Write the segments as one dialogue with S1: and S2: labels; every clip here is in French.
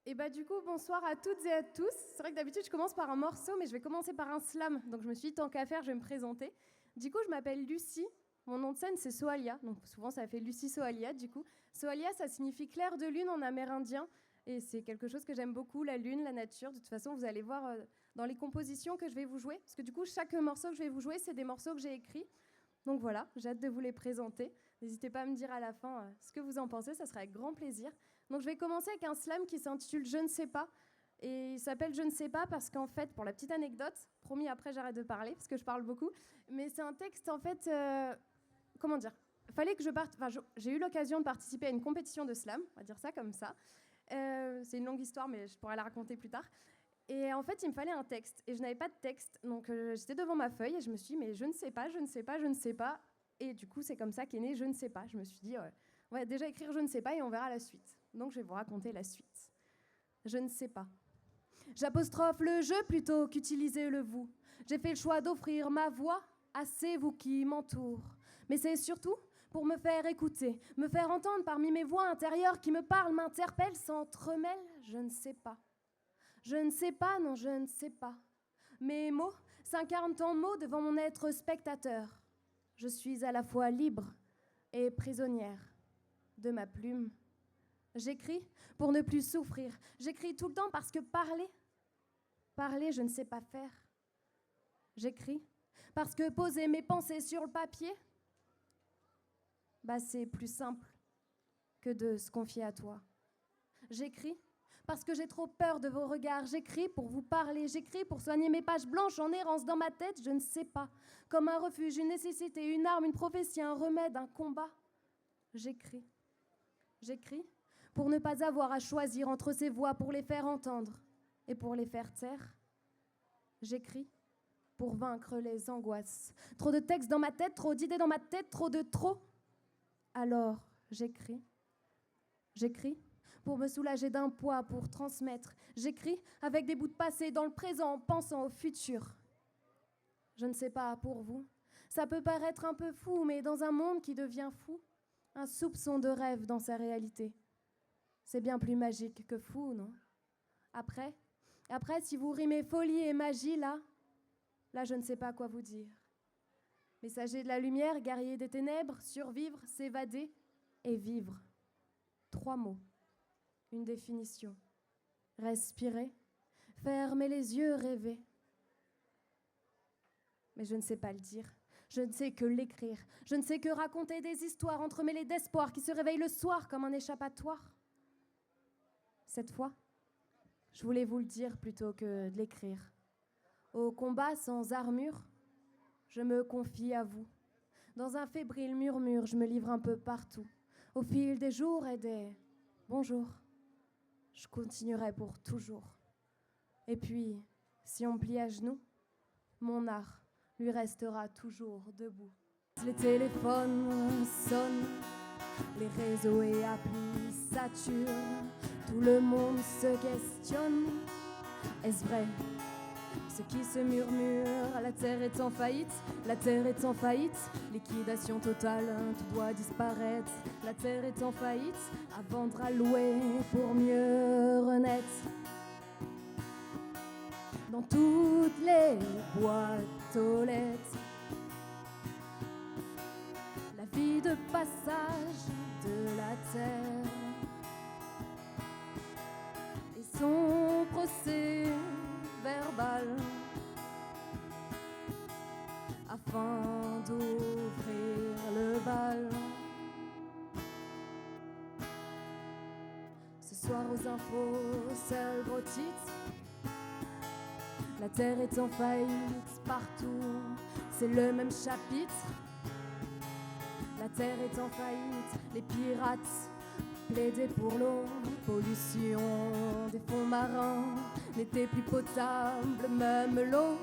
S1: Et bah du coup, bonsoir à toutes et à tous. C'est vrai que d'habitude, je commence par un morceau, mais je vais commencer par un slam. Donc je me suis dit, tant qu'à faire, je vais me présenter. Du coup, je m'appelle Lucie. Mon nom de scène, c'est Soalia. Donc souvent, ça fait Lucie Soalia, du coup. Soalia, ça signifie clair de lune en amérindien. Et c'est quelque chose que j'aime beaucoup, la lune, la nature. De toute façon, vous allez voir dans les compositions que je vais vous jouer. Parce que du coup, chaque morceau que je vais vous jouer, c'est des morceaux que j'ai écrits. Donc voilà, j'ai hâte de vous les présenter. N'hésitez pas à me dire à la fin ce que vous en pensez, ça sera avec grand plaisir. Donc je vais commencer avec un slam qui s'intitule Je ne sais pas. Et il s'appelle Je ne sais pas parce qu'en fait, pour la petite anecdote, promis après j'arrête de parler parce que je parle beaucoup, mais c'est un texte en fait, comment dire, fallait que je parte, j'ai eu l'occasion de participer à une compétition de slam, on va dire ça comme ça. C'est une longue histoire mais je pourrais la raconter plus tard. Et en fait, il me fallait un texte. Et je n'avais pas de texte. Donc, j'étais devant ma feuille et je me suis dit, mais je ne sais pas, je ne sais pas, je ne sais pas. Et du coup, c'est comme ça qu'est né Je ne sais pas. Je me suis dit, on va déjà écrire Je ne sais pas et on verra la suite. Donc, je vais vous raconter la suite. Je ne sais pas. J'apostrophe le je plutôt qu'utiliser le vous. J'ai fait le choix d'offrir ma voix à ces vous qui m'entourent. Mais c'est surtout pour me faire écouter, me faire entendre parmi mes voix intérieures qui me parlent, m'interpellent, s'entremêlent. Je ne sais pas. Je ne sais pas, non, je ne sais pas. Mes mots s'incarnent en mots devant mon être spectateur. Je suis à la fois libre et prisonnière de ma plume. J'écris pour ne plus souffrir. J'écris tout le temps parce que parler, je ne sais pas faire. J'écris parce que poser mes pensées sur le papier, c'est plus simple que de se confier à toi. J'écris parce que j'ai trop peur de vos regards. J'écris pour vous parler, j'écris pour soigner mes pages blanches en errance dans ma tête, je ne sais pas. Comme un refuge, une nécessité, une arme, une prophétie, un remède, un combat. J'écris. J'écris pour ne pas avoir à choisir entre ces voix, pour les faire entendre et pour les faire taire. J'écris pour vaincre les angoisses. Trop de textes dans ma tête, trop d'idées dans ma tête, trop de trop. Alors, j'écris. J'écris pour me soulager d'un poids, pour transmettre. J'écris avec des bouts de passé dans le présent, en pensant au futur. Je ne sais pas pour vous. Ça peut paraître un peu fou, mais dans un monde qui devient fou, un soupçon de rêve dans sa réalité. C'est bien plus magique que fou, non ? Après, si vous rimez folie et magie, là, je ne sais pas quoi vous dire. Messager de la lumière, guerrier des ténèbres, survivre, s'évader et vivre. 3 mots, une définition. Respirer, fermer les yeux, rêver. Mais je ne sais pas le dire, je ne sais que l'écrire. Je ne sais que raconter des histoires entremêlées d'espoir qui se réveillent le soir comme un échappatoire. Cette fois, je voulais vous le dire plutôt que de l'écrire. Au combat sans armure, je me confie à vous. Dans un fébrile murmure, je me livre un peu partout. Au fil des jours et des bonjours, je continuerai pour toujours. Et puis, si on me plie à genoux, mon art lui restera toujours debout. Les téléphones sonnent, les réseaux et applis saturent. Tout le monde se questionne. Est-ce vrai ce qui se murmure? La terre est en faillite, la terre est en faillite. Liquidation totale, tout doit disparaître. La terre est en faillite, à vendre, à louer pour mieux renaître. Dans toutes les boîtes aux lettres, la vie de passage de la terre et son procès verbal afin d'ouvrir le bal. Ce soir aux infos, seul gros titre. La terre est en faillite partout, c'est le même chapitre. La terre est en faillite, les pirates plaidaient pour l'eau. Pollution des fonds marins n'était plus potable, même l'eau.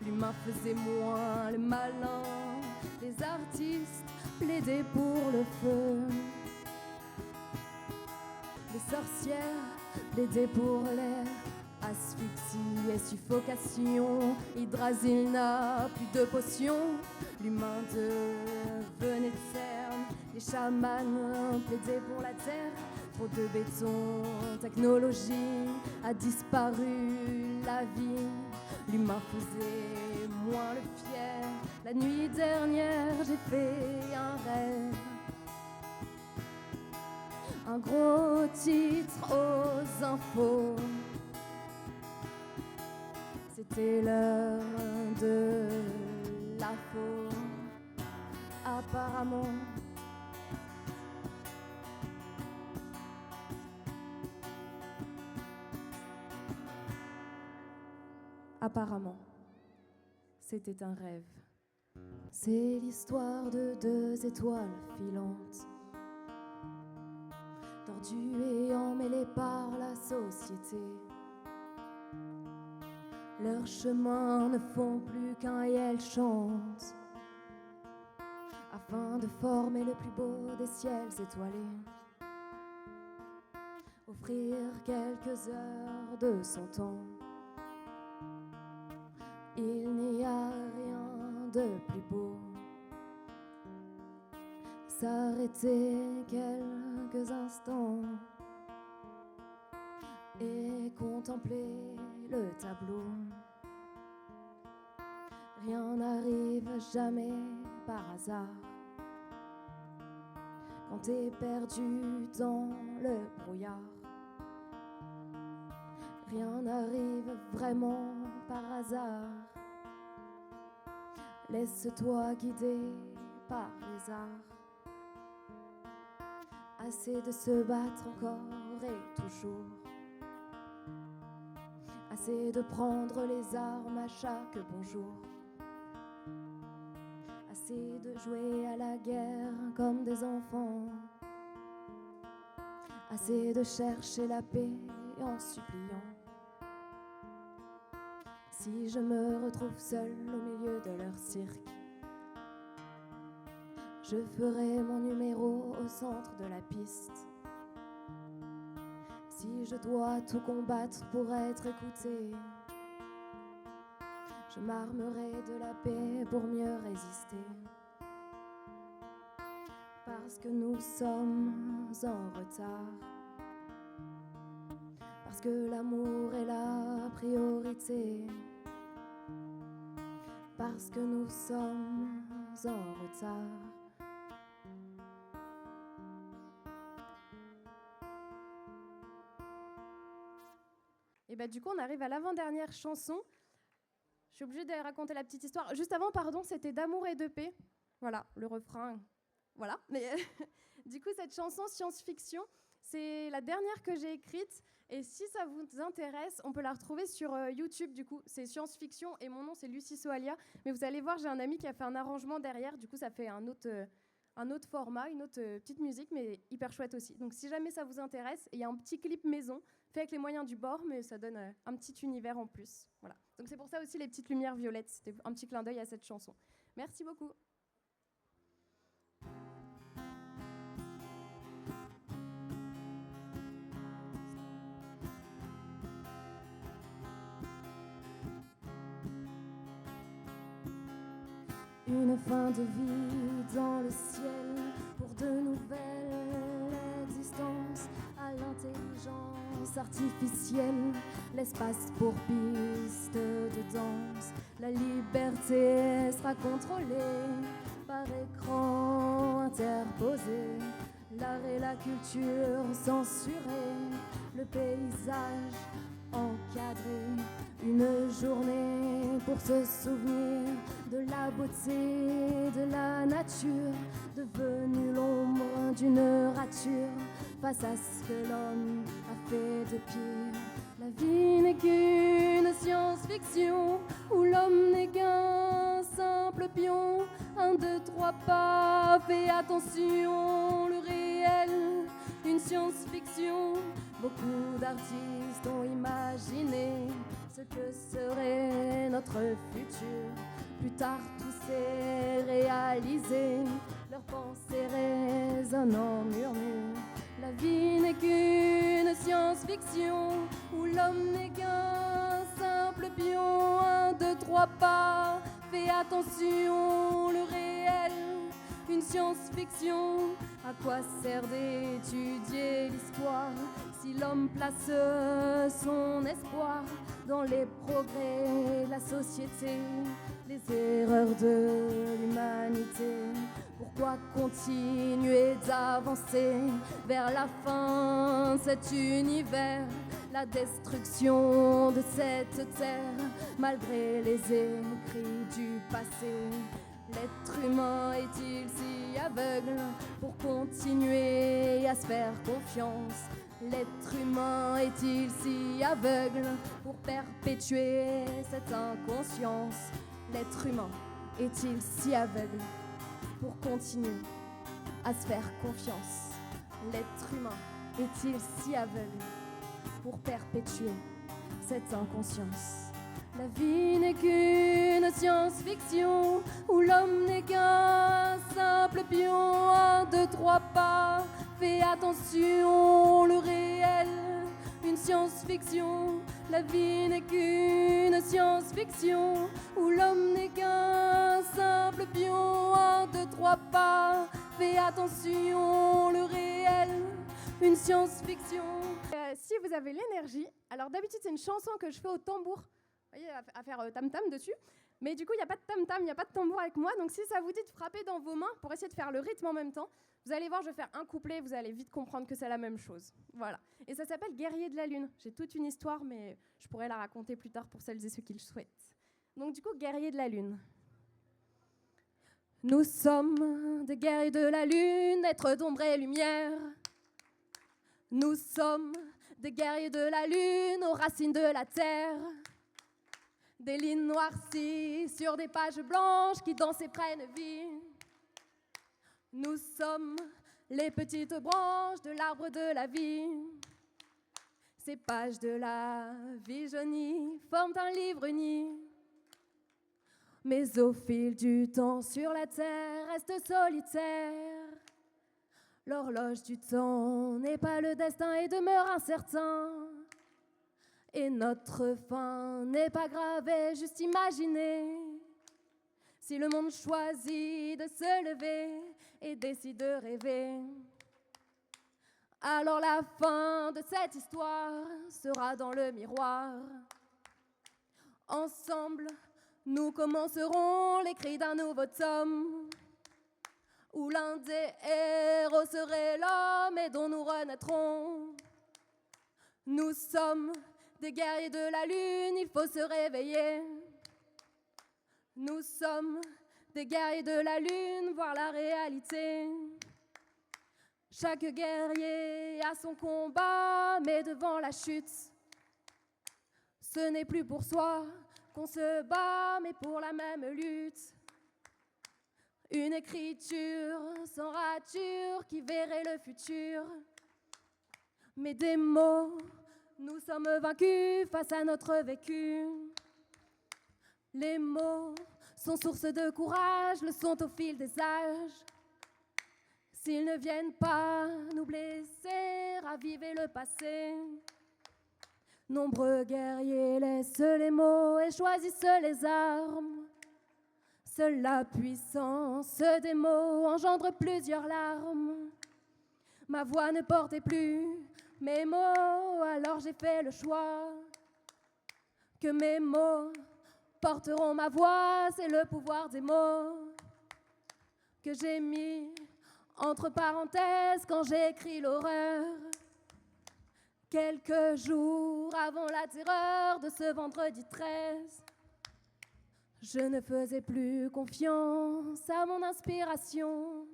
S1: L'humain faisait moins le malin. Les artistes plaidaient pour le feu. Les sorcières plaidaient pour l'air. Asphyxie et suffocation, Hydrasil n'a plus de potions. L'humain devenait terne, les chamans plaidaient pour la terre. Trop de béton, technologie a disparu la vie. L'humain faisait moins le fier. La nuit dernière, j'ai fait un rêve. Un gros titre aux infos. C'était l'heure de l'info. Apparemment, c'était un rêve. C'est l'histoire de deux étoiles filantes, tordues et emmêlées par la société. Leurs chemins ne font plus qu'un et elles chantent, afin de former le plus beau des ciels étoilés. Offrir quelques heures de son temps. Il n'y a rien de plus beau. S'arrêter quelques instants et contempler le tableau. Rien n'arrive jamais par hasard. Quand t'es perdu dans le brouillard, rien n'arrive vraiment par hasard. Laisse-toi guider par les arts. Assez de se battre encore et toujours. Assez de prendre les armes à chaque bonjour. Assez de jouer à la guerre comme des enfants. Assez de chercher la paix en suppliant. Si je me retrouve seule au milieu de leur cirque, je ferai mon numéro au centre de la piste. Si je dois tout combattre pour être écoutée, je m'armerai de la paix pour mieux résister. Parce que nous sommes en retard. Parce que l'amour est la priorité. Parce que nous sommes en retard. Et bah du coup on arrive à l'avant-dernière chanson. Je suis obligée de raconter la petite histoire. Juste avant, pardon, c'était D'amour et de paix. Voilà, le refrain. Voilà. Mais du coup cette chanson science-fiction, c'est la dernière que j'ai écrite. Et si ça vous intéresse, on peut la retrouver sur YouTube, du coup. C'est science-fiction et mon nom, c'est Lucie Soalia. Mais vous allez voir, j'ai un ami qui a fait un arrangement derrière. Du coup, ça fait un autre format, une autre petite musique, mais hyper chouette aussi. Donc, si jamais ça vous intéresse, il y a un petit clip maison fait avec les moyens du bord, mais ça donne un petit univers en plus. Voilà. Donc, c'est pour ça aussi les petites lumières violettes. C'était un petit clin d'œil à cette chanson. Merci beaucoup. Une fin de vie dans le ciel pour de nouvelles existences. À l'intelligence artificielle, l'espace pour piste de danse. La liberté sera contrôlée par écran interposé. L'art et la culture censurés, le paysage encadré. Une journée pour se souvenir de la beauté de la nature, devenue l'ombre d'une rature face à ce que l'homme a fait de pire. La vie n'est qu'une science-fiction où l'homme n'est qu'un simple pion. 1, 2, 3 pas, fais attention, le réel, une science-fiction. Beaucoup d'artistes ont imaginé ce que serait notre futur. Plus tard, tout s'est réalisé, leurs pensées résonnent en murmure. La vie n'est qu'une science-fiction où l'homme n'est qu'un simple pion. 1, 2, 3 pas, fais attention, le réel, une science-fiction. À quoi sert d'étudier l'histoire si l'homme place son espoir dans les progrès de la société, les erreurs de l'humanité? Pourquoi continuer d'avancer vers la fin de cet univers, la destruction de cette terre, malgré les écrits du passé? L'être humain est-il si aveugle pour continuer à se faire confiance? L'être humain est-il si aveugle pour perpétuer cette inconscience? L'être humain est-il si aveugle pour continuer à se faire confiance? L'être humain est-il si aveugle pour perpétuer cette inconscience? La vie n'est qu'une science-fiction où l'homme n'est qu'un simple pion. 1, 2, 3 pas, fais attention, le réel, une science-fiction. La vie n'est qu'une science-fiction où l'homme n'est qu'un simple pion. 1, 2, 3 pas, fais attention, le réel, une science-fiction. Si vous avez l'énergie, alors d'habitude c'est une chanson que je fais au tambour. Vous voyez, à faire tam-tam dessus. Mais du coup, il n'y a pas de tam-tam, il n'y a pas de tambour avec moi. Donc si ça vous dit de frapper dans vos mains pour essayer de faire le rythme en même temps, vous allez voir, je vais faire un couplet, vous allez vite comprendre que c'est la même chose. Voilà. Et ça s'appelle Guerrier de la Lune. J'ai toute une histoire, mais je pourrais la raconter plus tard pour celles et ceux qui le souhaitent. Donc du coup, Guerrier de la Lune. Nous sommes des guerriers de la Lune, êtres d'ombre et lumière. Nous sommes des guerriers de la Lune, aux racines de la terre. Des lignes noircies sur des pages blanches qui dansent et prennent vie. Nous sommes les petites branches de l'arbre de la vie. Ces pages de la vie jaunie forment un livre uni. Mais au fil du temps sur la terre reste solitaire. L'horloge du temps n'est pas le destin et demeure incertain. Et notre fin n'est pas gravée, juste imaginée. Si le monde choisit de se lever et décide de rêver, alors la fin de cette histoire sera dans le miroir. Ensemble, nous commencerons l'écrit d'un nouveau tome, où l'un des héros serait l'homme et dont nous renaîtrons. Nous sommes des guerriers de la Lune, il faut se réveiller. Nous sommes des guerriers de la Lune, voir la réalité. Chaque guerrier a son combat, mais devant la chute, ce n'est plus pour soi qu'on se bat, mais pour la même lutte. Une écriture sans rature qui verrait le futur. Mais des mots, nous sommes vaincus face à notre vécu. Les mots sont source de courage, le sont au fil des âges. S'ils ne viennent pas nous blesser, raviver le passé. Nombreux guerriers laissent les mots et choisissent les armes. Seule la puissance des mots engendre plusieurs larmes. Ma voix ne portait plus mes mots, alors j'ai fait le choix que mes mots porteront ma voix, c'est le pouvoir des mots que j'ai mis entre parenthèses quand j'ai écrit l'horreur. Quelques jours avant la terreur de ce vendredi 13, je ne faisais plus confiance à mon inspiration.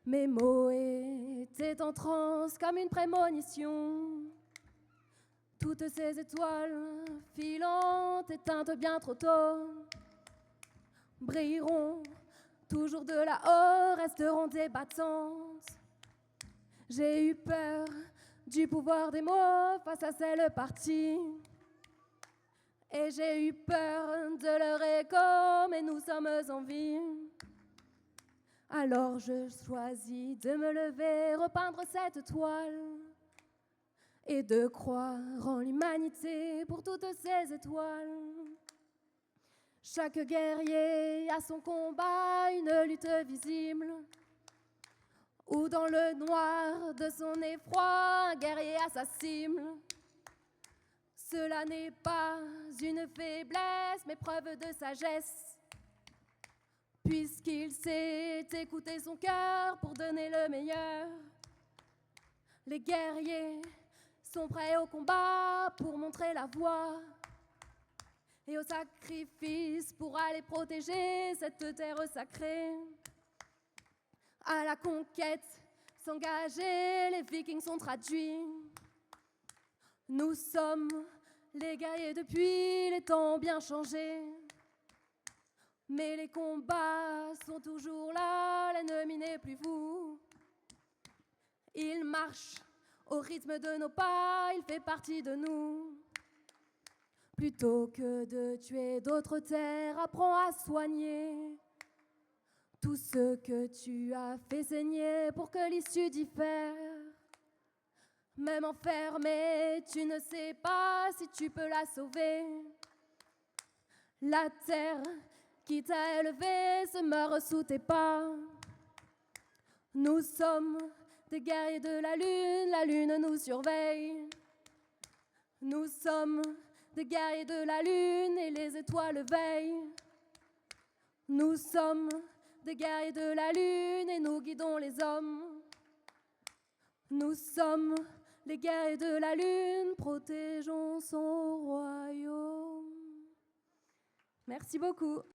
S1: Mes mots étaient en transe comme une prémonition. Toutes ces étoiles filantes, éteintes bien trop tôt, brilleront toujours de là-haut, resteront débattantes. J'ai eu peur du pouvoir des mots face à celle partie. Et j'ai eu peur de leur écho, mais nous sommes en vie. Alors je choisis de me lever, repeindre cette toile et de croire en l'humanité pour toutes ces étoiles. Chaque guerrier a son combat, une lutte visible. Ou dans le noir de son effroi, un guerrier a sa cible. Cela n'est pas une faiblesse, mais preuve de sagesse. Puisqu'il sait écouter son cœur pour donner le meilleur. Les guerriers sont prêts au combat pour montrer la voie. Et au sacrifice pour aller protéger cette terre sacrée. À la conquête, s'engager, les Vikings sont traduits. Nous sommes les guerriers depuis les temps bien changés. Mais les combats sont toujours là, l'ennemi n'est plus vous. Il marche au rythme de nos pas, il fait partie de nous. Plutôt que de tuer d'autres terres, apprends à soigner tout ce que tu as fait saigner pour que l'issue diffère. Même enfermé, tu ne sais pas si tu peux la sauver. La terre qui t'a élevé se meurt sous tes pas. Nous sommes des guerriers de la lune nous surveille. Nous sommes des guerriers de la lune et les étoiles veillent. Nous sommes des guerriers de la lune et nous guidons les hommes. Nous sommes les guerriers de la lune, protégeons son royaume. Merci beaucoup.